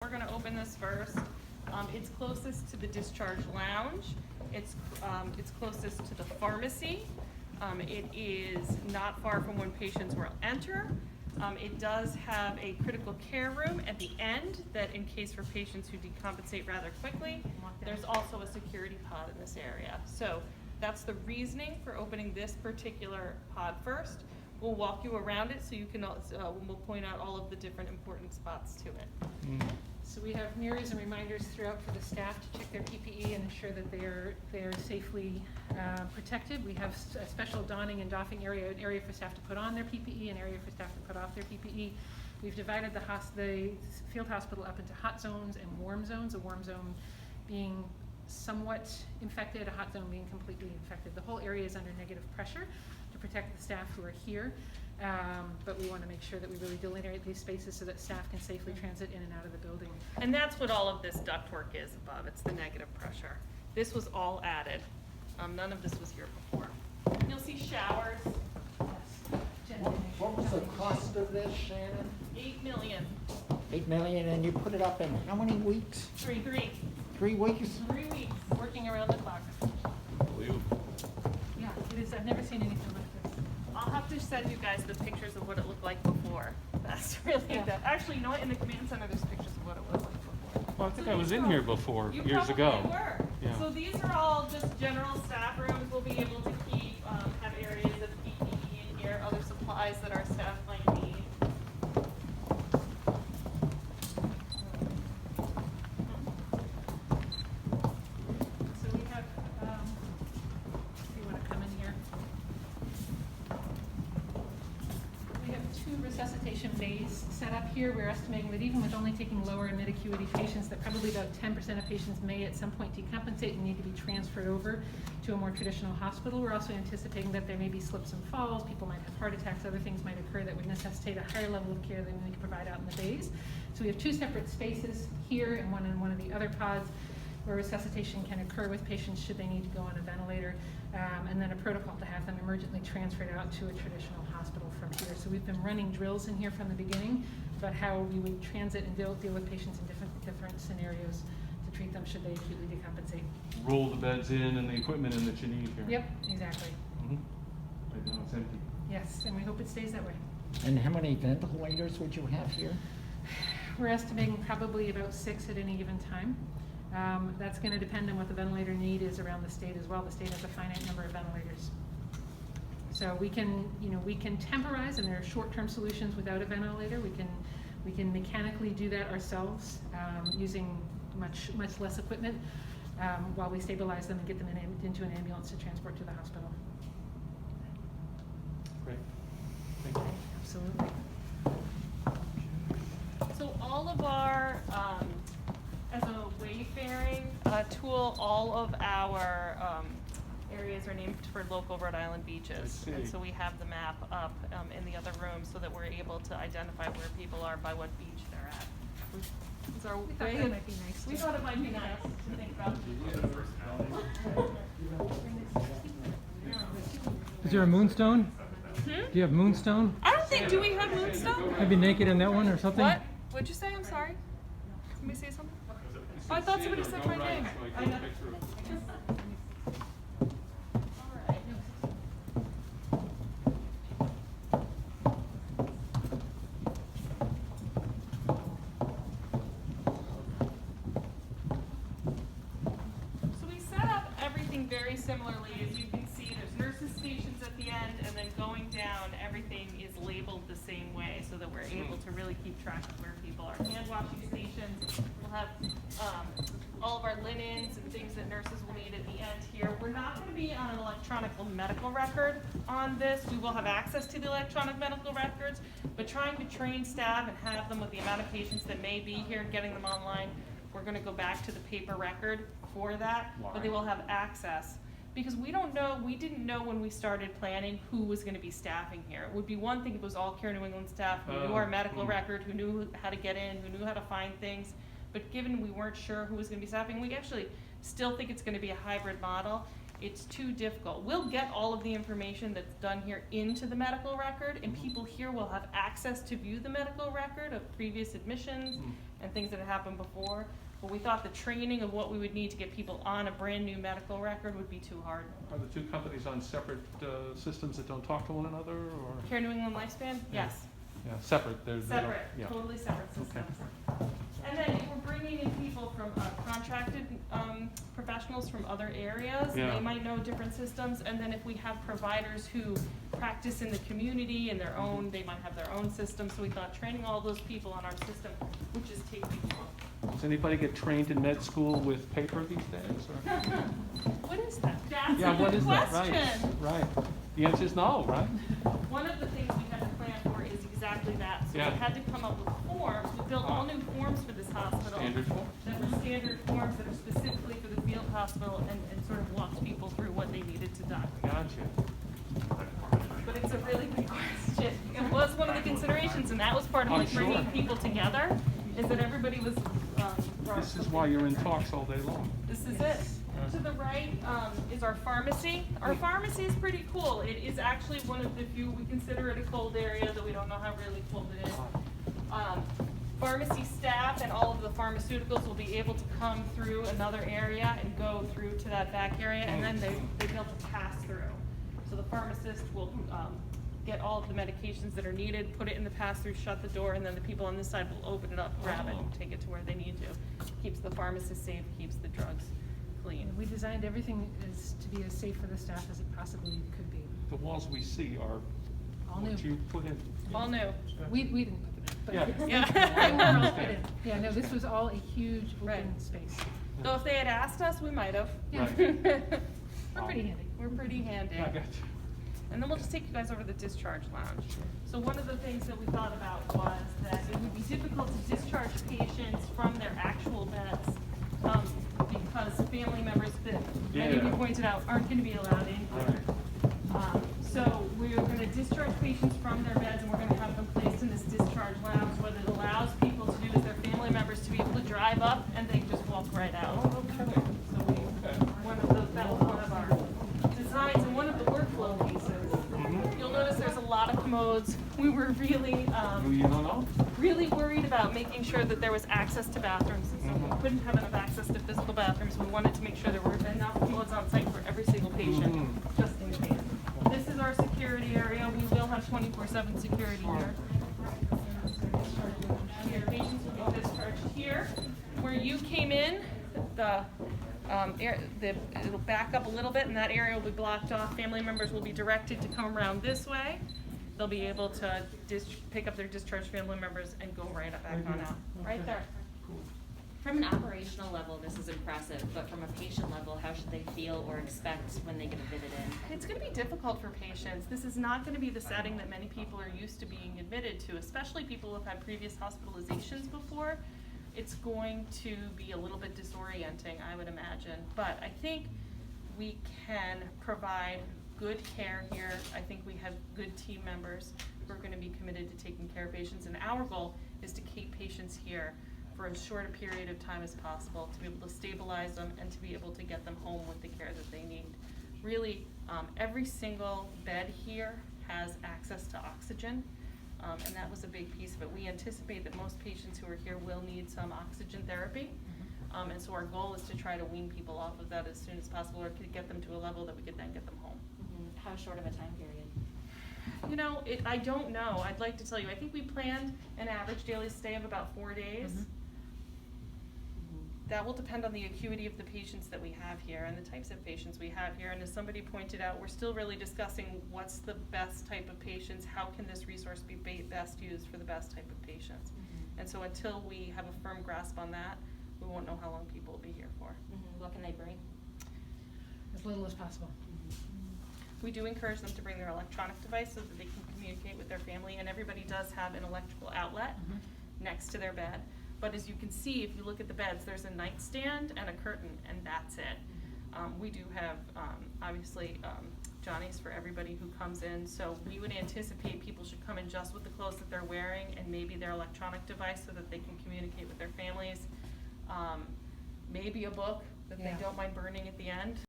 We're going to open this first. It's closest to the discharge lounge. It's closest to the pharmacy. It is not far from when patients will enter. It does have a critical care room at the end that in case for patients who decompensate rather quickly. There's also a security pod in this area. So that's the reasoning for opening this particular pod first. We'll walk you around it so you can, we'll point out all of the different important spots to it. So we have mirrors and reminders throughout for the staff to check their PPE and ensure that they are safely protected. We have a special donning and doffing area, an area for staff to put on their PPE, an area for staff to put off their PPE. We've divided the field hospital up into hot zones and warm zones, a warm zone being somewhat infected, a hot zone being completely infected. The whole area is under negative pressure to protect the staff who are here. But we want to make sure that we really delineate these spaces so that staff can safely transit in and out of the building. And that's what all of this ductwork is above. It's the negative pressure. This was all added. None of this was here before. You'll see showers. What was the cost of this, Shannon? $8 million. $8 million, and you put it up in how many weeks? 3 3 weeks? 3 weeks, working around the clock. Yeah, it is. I've never seen anything like this. I'll have to send you guys the pictures of what it looked like before. That's really good. Actually, you know what? In the command center, there's pictures of what it was like before. Well, I think I was in here before, You years ago. Were. Yeah. So these are all just general staff rooms. We'll be able to keep, have areas of PPE in here, other supplies that our staff might need. So we have, if you want to come in here. We have 2 resuscitation bays set up here. We're estimating that even with only taking lower and mid acuity patients, that probably about 10% of patients may at some point decompensate and need to be transferred over to a more traditional hospital. We're also anticipating that there may be slips and falls, people might have heart attacks, other things might occur that would necessitate a higher level of care than we can provide out in the bays. So we have 2 separate spaces here and one in one of the other pods where resuscitation can occur with patients should they need to go on a ventilator, and then a protocol to have them emergently transferred out to a traditional hospital from here. So we've been running drills in here from the beginning about how we would transit and deal with patients in different scenarios to treat them should they acutely decompensate. Roll the beds in and the equipment in that you need here. Yep, exactly. Right now it's empty. Yes, and we hope it stays that way. And how many ventilators would you have here? We're estimating probably about 6 at any given time. That's going to depend on what the ventilator need is around the state as well. The state has a finite number of ventilators. So we can temporize, and there are short-term solutions without a ventilator. We can mechanically do that ourselves using much less equipment while we stabilize them and get them into an ambulance to transport to the hospital. Great. Thank you. Absolutely. So all of our, as a wayfaring tool, all of our areas are named for local Rhode Island beaches. And so we have the map up in the other room so that we're able to identify where people are by what beach they're at. We thought that might be nice. We thought it might be nice to think about. Is there a moonstone? Do you have moonstone? I don't think, do we have Moonstone? Maybe naked in that one or something? What? What'd you say? I'm sorry. Somebody say something? Oh, I thought somebody said my name. I know. So we set up everything very similarly. As you can see, there's nurses stations at the end, and then going down, everything is labeled the same way so that we're able to really keep track of where people are. Hand washing stations, we'll have all of our linens and things that nurses will need at the end here. We're not going to be on an electronic medical record on this. We will have access to the electronic medical records, but trying to train staff and have them with the amount of patients that may be here, getting them online, we're going to go back to the paper record for that, but they will have access. Because we didn't know when we started planning who was going to be staffing here. It would be one thing if it was all Care New England staff who knew our medical record, who knew how to get in, who knew how to find things. But given we weren't sure who was going to be staffing, we actually still think it's going to be a hybrid model. it's too difficult. We'll get all of the information that's done here into the medical record, and people here will have access to view the medical record of previous admissions and things that have happened before. But we thought the training of what we would need to get people on a brand new medical record would be too hard. Are the two companies on separate systems that don't talk to one another, or? Care New England Lifespan? Yeah. Yes. Yeah, separate. They don't- Separate, yeah. totally separate systems. And then if we're bringing in people from contracted professionals from other areas, Yeah. they might know different systems. And then if we have providers who practice in the community and their own, they might have their own system. So we thought training all those people on our system would just take too long. Does anybody get trained in med school with paper these days? Or? What is that? That's Yeah, a what good is that? Right, question. right. The answer is no, right? One of the things we had to plan for is exactly that. So Yeah. we had to come up with forms. We built all new forms for this hospital. Standard form? That were standard forms that are specifically for the field hospital and sort of walked people through what they needed to document. Gotcha. But it's a really good question. It was one of the considerations, and that was part of I'm like bringing sure. people together, is that everybody was, brought This is why you're in talks all day long. This is it. To the right is our pharmacy. Our pharmacy is pretty cool. It is actually one of the few, we consider it a cold area, though we don't know how really cold it is. Pharmacy staff and all of the pharmaceuticals will be able to come through another area and go through to that back area, and then they'll be able to pass through. So the pharmacist will get all of the medications that are needed, put it in the pass-through, shut the door, and then the people on this side will open it up, grab it, and take it to where they need to. Keeps the pharmacist safe, keeps the drugs clean. We designed everything to be as safe for the staff as it possibly could be. The walls we see are All what new. you put in. All new. We didn't put them in, but Yeah. Yeah. they were all put in. Yeah, no, this was all a huge Right. open space. So if they had asked us, we might have. Yeah. Right. We're pretty handy. We're pretty handy. I got you. And then we'll just take you guys over to the discharge lounge. So one of the things that we thought about was that it would be difficult to discharge patients from their actual beds, because family members that many of you Yeah. pointed out aren't gonna be allowed in here. So we're gonna discharge patients from their beds, and we're gonna have them placed in this discharge lounge. What it allows people to do is their family members to be able to drive up and they just walk right out. So that was one of our designs and one of the workflow pieces. You'll notice there's a lot of commodes. We were really, You don't know? really worried about making sure that there was access to bathrooms. And so we couldn't have enough access to physical bathrooms. We wanted to make sure there were enough commodes on site for every single patient, just in case. This is our security area. We will have 24/7 security here. Here, patients will be discharged here. Where you came in, it'll back up a little bit, and that area will be blocked off. Family members will be directed to come around this way. They'll be able to pick up their discharged family members and go right back on out. Right there. From an operational level, this is impressive, but from a patient level, how should they feel or expect when they get admitted in? It's going to be difficult for patients. This is not going to be the setting that many people are used to being admitted to, especially people who have had previous hospitalizations before. It's going to be a little bit disorienting, I would imagine. But I think we can provide good care here. I think we have good team members who are going to be committed to taking care of patients. And our goal is to keep patients here for as short a period of time as possible, to be able to stabilize them and to be able to get them home with the care that they need. Really, every single bed here has access to oxygen, and that was a big piece of it. We anticipate that most patients who are here will need some oxygen therapy, and so our goal is to try to wean people off of that as soon as possible, or to get them to a level that we could then get them home. How short of a time period? You know, I don't know. I'd like to tell you. I think we planned an average daily stay of about 4 days. That will depend on the acuity of the patients that we have here and the types of patients we have here. And as somebody pointed out, we're still really discussing what's the best type of patients, how can this resource be best used for the best type of patients. And so until we have a firm grasp on that, we won't know how long people will be here for. What can they bring? As little as possible. We do encourage them to bring their electronic device so that they can communicate with their family, and everybody does have an electrical outlet next to their bed. But as you can see, if you look at the beds, there's a nightstand and a curtain, and that's it. We do have, obviously, Johnny's for everybody who comes in, so we would anticipate people should come in just with the clothes that they're wearing and maybe their electronic device so that they can communicate with their families. Maybe a book that they Yeah. don't mind burning at the end.